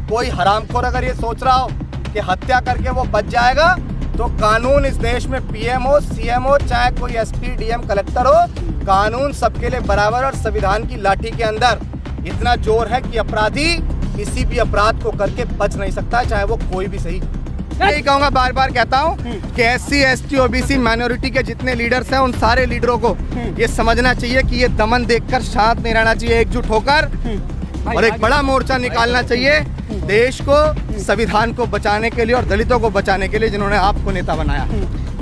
कोई हरामखोर अगर ये सोच रहा हो कि हत्या करके वो बच जाएगा, तो कानून इस देश में पीएम हो, सीएम हो, चाहे कोई एसपी, डीएम, कलेक्टर हो, कानून सबके लिए बराबर और संविधान की लाठी के अंदर इतना जोर है कि अपराधी किसी भी अपराध को करके बच नहीं सकता, चाहे वो कोई भी सही। यही कहूँगा, बार बार कहता हूँ कि SC, ST, OBC माइनॉरिटी के जितने लीडर्स हैं, उन सारे लीडरों को ये समझना चाहिए कि ये दमन देखकर शांत नहीं रहना चाहिए, एकजुट होकर और एक बड़ा मोर्चा निकालना चाहिए देश को, संविधान को बचाने के लिए और दलितों को बचाने के लिए, जिन्होंने आपको नेता बनाया।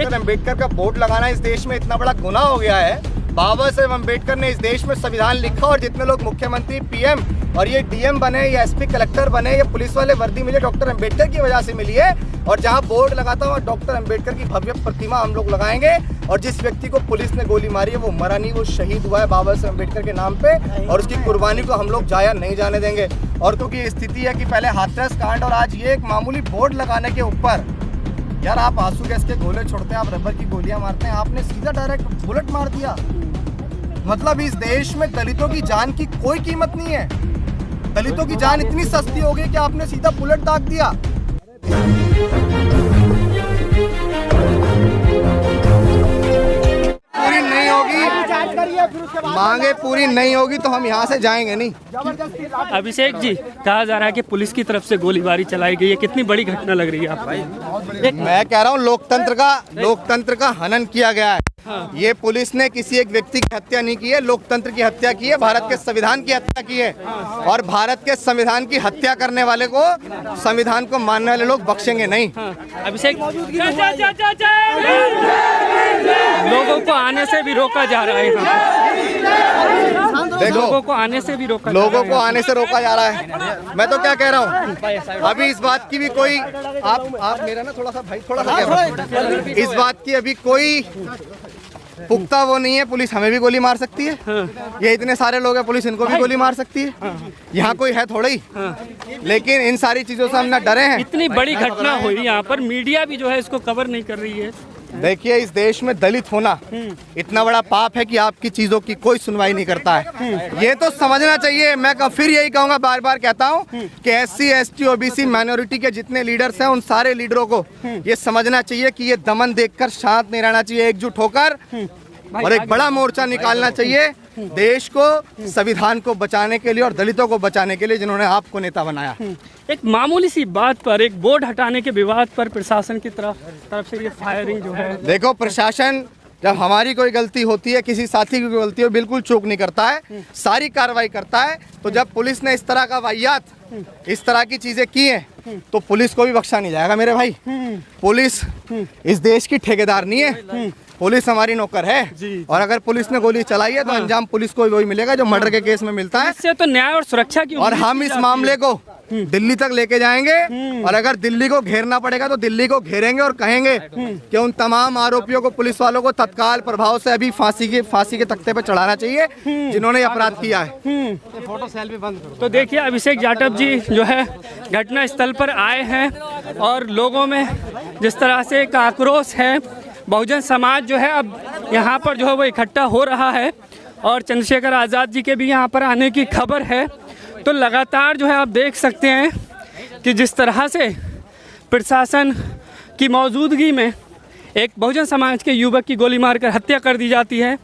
अम्बेडकर का बोर्ड लगाना इस देश में इतना बड़ा गुनाह हो गया है। बाबा साहेब अम्बेडकर ने इस देश में संविधान लिखा और जितने लोग मुख्यमंत्री, पीएम और ये डीएम बने, या एसपी, कलेक्टर बने, या पुलिस वाले वर्दी मिले, डॉक्टर अम्बेडकर की वजह से मिली है। और जहां बोर्ड लगाता हुआ डॉक्टर अम्बेडकर की भव्य प्रतिमा हम लोग लगाएंगे। और जिस व्यक्ति को पुलिस ने गोली मारी है वो मरा नहीं, वो शहीद हुआ है बाबा साहेब अम्बेडकर के नाम पे, और उसकी कुर्बानी को हम लोग जाया नहीं जाने देंगे। और क्योंकि स्थिति है कि पहले हाथरस कांड और आज ये एक मामूली बोर्ड लगाने के ऊपर, यार आप आंसू गैस के गोले छोड़ते हैं, आप रबर की गोलियां मारते हैं, आपने सीधा डायरेक्ट बुलेट मार दिया। मतलब इस देश में दलितों की जान की कोई कीमत नहीं है। दलितों की जान इतनी सस्ती हो गई कि आपने सीधा बुलेट दाग दिया। पूरी नहीं होगी, मांगे पूरी नहीं होगी तो हम यहाँ से जाएंगे नहीं। अभिषेक जी, कहा जा रहा है कि पुलिस की तरफ से गोलीबारी चलाई गई है, कितनी बड़ी घटना लग रही है आपको? मैं कह रहा हूँ लोकतंत्र का हनन किया गया है। ये पुलिस ने किसी एक व्यक्ति की हत्या नहीं की है, लोकतंत्र की हत्या की है, भारत के संविधान की हत्या की है। और भारत के संविधान की हत्या करने वाले को, संविधान को मानने वाले लोग बख्शेंगे नहीं। अभिषेक, लोगों को आने से भी रोका जा रहा है। देखो, लोगों को आने से भी रोका जा रहा है। मैं तो क्या कह रहा हूँ, अभी इस बात की भी कोई, आप मेरा ना थोड़ा सा भाई, थोड़ा सा इस बात की अभी कोई पुख्ता वो नहीं है। पुलिस हमें भी गोली मार सकती है। ये इतने सारे लोग हैं, पुलिस इनको भी गोली मार सकती है। यहाँ कोई है थोड़ा ही। लेकिन इन सारी चीजों से हम ना डरे हैं। इतनी बड़ी घटना हुई यहाँ पर, मीडिया भी जो है इसको कवर नहीं कर रही है। देखिए, इस देश में दलित होना इतना बड़ा पाप है कि आपकी चीजों की कोई सुनवाई नहीं करता है। ये तो समझना चाहिए। मैं फिर यही कहूँगा, बार बार कहता हूँ कि SC, ST, OBC माइनॉरिटी के जितने लीडर्स हैं, उन सारे लीडरों को ये समझना चाहिए कि ये दमन देखकर शांत नहीं रहना चाहिए, एकजुट होकर और एक बड़ा मोर्चा निकालना चाहिए देश को, संविधान को बचाने के लिए और दलितों को बचाने के लिए, जिन्होंने आपको नेता बनाया। एक मामूली सी बात पर, एक बोर्ड हटाने के विवाद पर प्रशासन की तरफ से ये फायरिंग जो है। देखो, प्रशासन जब हमारी कोई गलती होती है, किसी साथी की गलती हो, बिल्कुल चूक नहीं करता है, सारी कार्रवाई करता है। तो जब पुलिस ने इस तरह का वाहियात, इस तरह की चीजें की हैं, तो पुलिस को भी बख्शा नहीं जाएगा मेरे भाई। पुलिस इस देश की ठेकेदार नहीं है, पुलिस हमारी नौकर है। और अगर पुलिस ने गोली चलाई है तो अंजाम पुलिस को वही मिलेगा जो मर्डर के केस में मिलता है। इससे तो न्याय और सुरक्षा की, और हम इस मामले को दिल्ली तक लेके जाएंगे। और अगर दिल्ली को घेरना पड़ेगा तो दिल्ली को घेरेंगे और कहेंगे कि उन तमाम आरोपियों को, पुलिस वालों को तत्काल प्रभाव से अभी फांसी के तख्ते पर चढ़ाना चाहिए जिन्होंने अपराध किया है। फोटो सेल्फी बंद करो। तो देखिए, अभिषेक जाटव जी जो है घटना स्थल पर आए हैं और लोगों में जिस तरह से एक आक्रोश है, बहुजन समाज जो है अब यहाँ पर जो है वो इकट्ठा हो रहा है और चंद्रशेखर आज़ाद जी के भी यहाँ पर आने की खबर है। तो लगातार जो है आप देख सकते हैं कि जिस तरह से प्रशासन की मौजूदगी में एक बहुजन समाज के युवक की गोली मारकर हत्या कर दी जाती है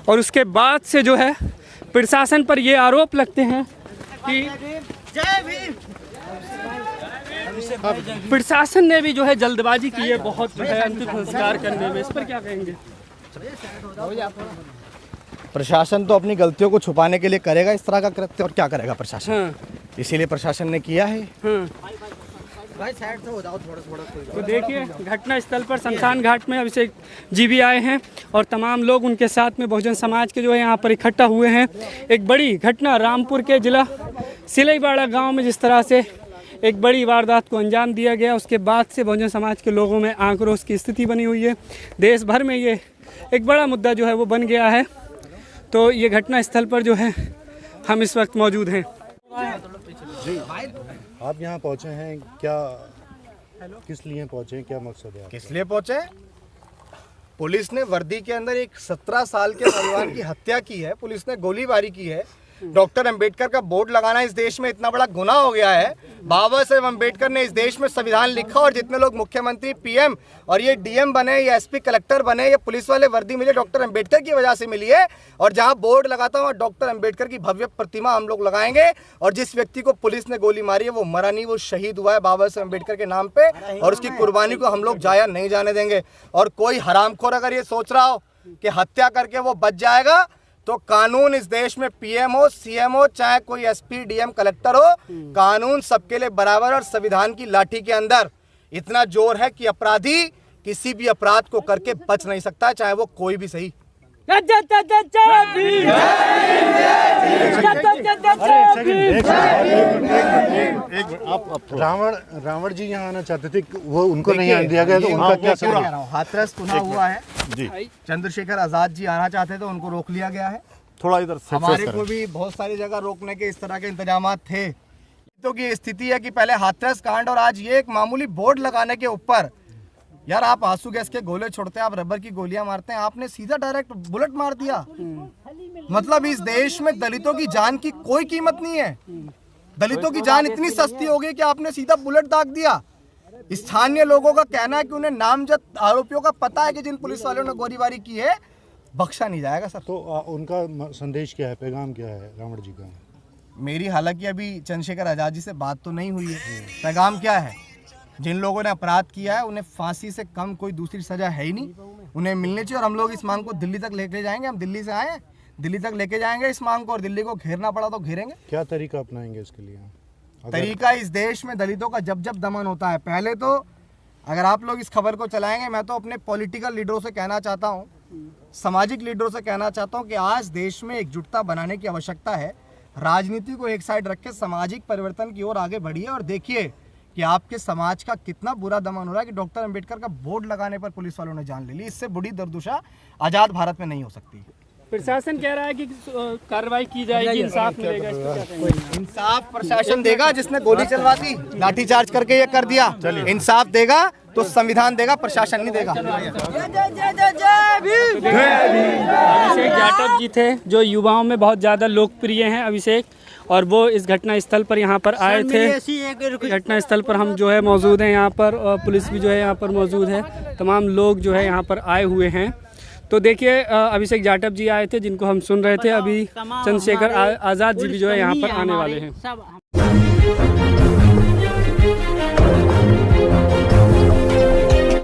और उसके बाद से जो है प्रशासन पर ये आरोप लगते हैं कि प्रशासन ने भी जो है जल्दबाजी की है बहुत, जो है अंतिम संस्कार करने में। इस पर क्या कहेंगे? प्रशासन तो अपनी गलतियों को छुपाने के लिए करेगा इस तरह का कृत्य, और क्या करेगा प्रशासन। इसीलिए प्रशासन ने किया है। भाई साइड से हो जाओ थोड़ा। तो देखिए, घटना स्थल पर शमशान घाट में अभिषेक जी भी आए हैं और तमाम लोग उनके साथ में बहुजन समाज के जो है यहाँ पर इकट्ठा हुए हैं। एक बड़ी घटना रामपुर के जिला सिलईबाड़ा गाँव में जिस तरह से एक बड़ी वारदात को अंजाम दिया गया, उसके बाद से बहुजन समाज के लोगों में आक्रोश की स्थिति बनी हुई है। देश भर में ये एक बड़ा मुद्दा जो है वो बन गया है। तो ये घटना स्थल पर जो है हम इस वक्त मौजूद हैं। जी, आप यहाँ पहुँचे हैं, क्या किस लिए पहुँचे, क्या मकसद है? किस लिए पहुँचे? पुलिस ने वर्दी के अंदर एक 17 साल के नौजवान की हत्या की है, पुलिस ने गोलीबारी की है। डॉक्टर अंबेडकर का बोर्ड लगाना इस देश में इतना बड़ा गुनाह हो गया है। बाबा साहेब अंबेडकर ने इस देश में संविधान लिखा और जितने लोग मुख्यमंत्री, पीएम और ये डीएम बने, ये एसपी कलेक्टर बने, ये पुलिस वाले वर्दी मिले, डॉक्टर अंबेडकर की वजह से मिली है। और जहां बोर्ड लगाता हूँ डॉक्टर अंबेडकर की भव्य प्रतिमा हम लोग लगाएंगे। और जिस व्यक्ति को पुलिस ने गोली मारी है वो मरा नहीं, वो शहीद हुआ है बाबा साहेब अंबेडकर के नाम पे, और उसकी कुर्बानी को हम लोग जाया नहीं जाने देंगे। और कोई हरामखोर अगर ये सोच रहा हो कि हत्या करके वो बच जाएगा, तो कानून इस देश में पीएम हो, सीएम हो, चाहे कोई एसपी, डीएम, कलेक्टर हो, कानून सबके लिए बराबर और संविधान की लाठी के अंदर इतना जोर है कि अपराधी किसी भी अपराध को करके बच नहीं सकता, चाहे वो कोई भी सही। रावण जी यहाँ आना चाहते थे, वो उनको नहीं आने दिया गया, तो उनका क्या सवाल? हाथरस पुनः हुआ है जी, चंद्रशेखर आजाद जी आना चाहते थे, उनको रोक लिया गया है। थोड़ा इधर से हमारे को भी बहुत सारी जगह रोकने के इस तरह के इंतजाम थे। तो की स्थिति है कि पहले हाथरस कांड और आज ये एक मामूली बोर्ड लगाने के ऊपर, यार आप आंसू गैस के गोले छोड़ते हैं, आप रबर की गोलियां मारते हैं, आपने सीधा डायरेक्ट बुलेट मार दिया। मतलब इस देश में दलितों की जान की कोई कीमत नहीं है। दलितों की जान इतनी सस्ती हो गई कि आपने सीधा बुलेट दाग दिया। स्थानीय लोगों का कहना है कि उन्हें नामजद आरोपियों का पता है कि जिन पुलिस वालों ने गोलीबारी की है, बख्शा नहीं जाएगा सर। तो उनका संदेश क्या है, पैगाम क्या है रावण जी का? मेरी हालांकि अभी चंद्रशेखर आजाद जी से बात तो नहीं हुई है। पैगाम क्या है? जिन लोगों ने अपराध किया है उन्हें फांसी से कम कोई दूसरी सजा है ही नहीं, उन्हें मिलनी चाहिए। और हम लोग इस मांग को दिल्ली तक लेके जाएंगे। हम दिल्ली से आए हैं, दिल्ली तक लेके जाएंगे इस मांग को, और दिल्ली को घेरना पड़ा तो घेरेंगे। क्या तरीका अपनाएंगे इसके लिए? तरीका इस देश में दलितों का जब जब दमन होता है, पहले तो अगर आप लोग इस खबर को चलाएंगे, मैं तो अपने पॉलिटिकल लीडरों से कहना चाहता हूँ, सामाजिक लीडरों से कहना चाहता हूँ कि आज देश में एकजुटता बनाने की आवश्यकता है। राजनीति को एक साइड रख के सामाजिक परिवर्तन की ओर आगे बढ़िए और देखिए कि आपके समाज का कितना बुरा दमन हो रहा है कि डॉक्टर अंबेडकर का बोर्ड लगाने पर पुलिस वालों ने जान ले ली। इससे बड़ी दुर्दशा आज़ाद भारत में नहीं हो सकती। प्रशासन कह रहा है कि कार्रवाई की जाएगी, इंसाफ मिलेगा, इसको क्या कहेंगे? इंसाफ प्रशासन देगा जिसने गोली चलवा दी, लाठीचार्ज करके ये कर दिया। इंसाफ देगा तो संविधान देगा, प्रशासन नहीं देगा। अभिषेक जाटव जी थे जो युवाओं में बहुत ज़्यादा लोकप्रिय हैं, अभिषेक, और वो इस घटना स्थल पर यहाँ पर आए थे। घटना स्थल पर हम जो है मौजूद हैं यहाँ पर, और पुलिस भी जो है यहाँ पर मौजूद है, तमाम लोग जो है यहाँ पर आए हुए हैं। तो देखिए अभिषेक जाटव जी आए थे जिनको हम सुन रहे थे, अभी चंद्रशेखर आज़ाद जी भी जो है यहाँ पर आने वाले हैं।